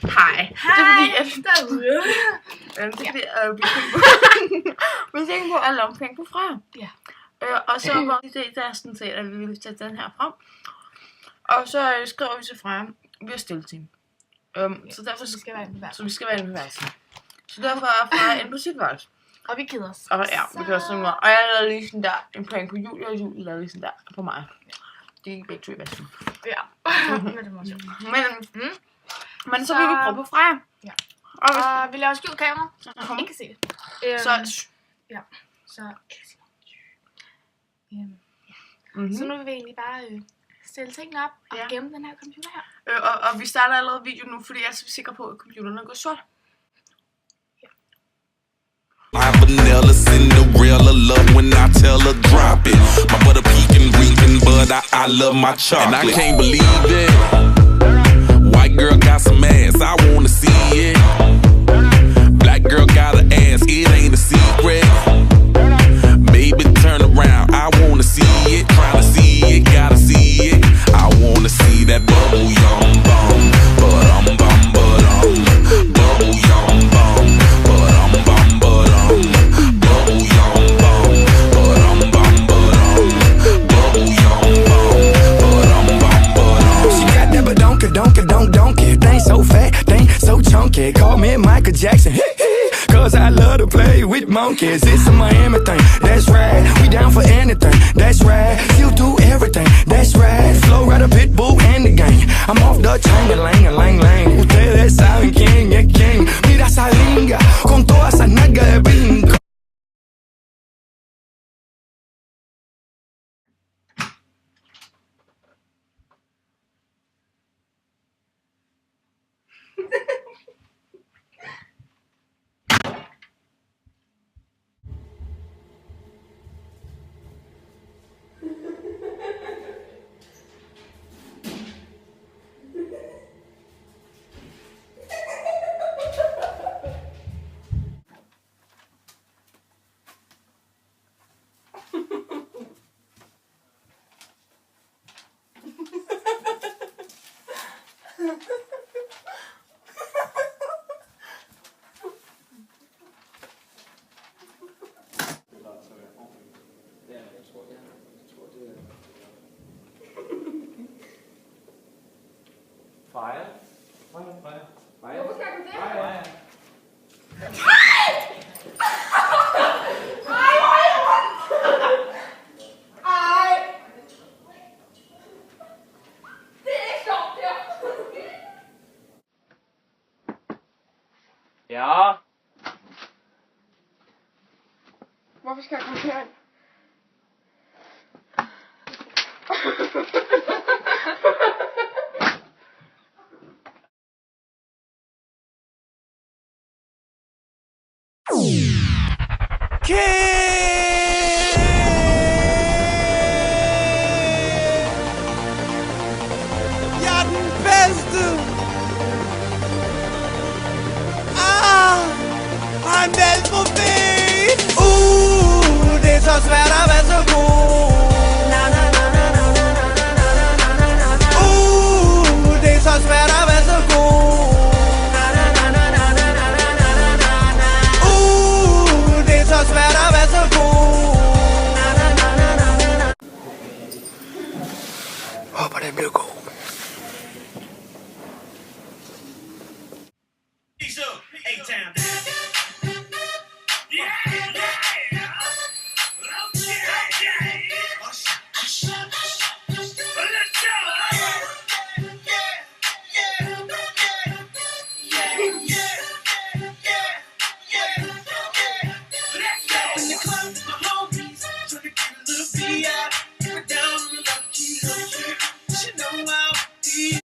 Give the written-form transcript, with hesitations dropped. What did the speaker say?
Hej. Hej, det er fordi, derude. Vi tænker på at låne penge på Freja. Ja. Og så var det der sådan set, at vi ville tage den her frem. Og så skriver vi til Freja, vi har stilletime. Så derfor Så vi skal være inde på værelset. Så vi skal være inde på værelset. Så derfor er Freja inde på sit værelse. Og vi keder os. Og ja, vi keder os sådan noget. Og jeg lavede lige sådan der en plan på Julie, og Julie lavede lige sådan der på mig. Det er begge to i vasken. Ja. Men det var sjovt. Men så vil vi prøve på Freja. Ja. Og vi laver skjult kamera, så man ikke kan se det. så ja. Så så nu vil vi egentlig bare stille tingene op og gemme den her computer her. Og vi starter allerede videoen nu, fordi jeg er så sikker på, at computeren er gået sort. My vanilla Cinderella love when I tell her drop it. My butter peeking, reeking, but I love my chocolate. And I can't believe it. White girl got some ass, I wanna see it. Black girl got an ass, it ain't a secret. Baby, turn around, I wanna see it. Tryna see it, gotta see it. I wanna see that bubble yum bum, bum bum bubble yum bum, bum bum bubble yum bum, bubble yum bum. She got that donkey, thing so fat, thing so chunky. Call me Michael Jackson. Cause I love to play with monkeys. It's a Miami thing, that's right. We down for anything, that's right. You do everything, that's right. Flow right a pit bull and the gang. I'm off the chain, lang. Ustedes saben quién es quién. Mira esa linga, con toda esa nalga de brinco. Freja. Hvorfor skal du det? Freja. Ja. Hvorfor skal jeg komme herind? Jeg er den bedste. Han er profet. Det er så svært at være så god. Det er så svært at være så god. Det er så svært at være så god. Håber den bliver god.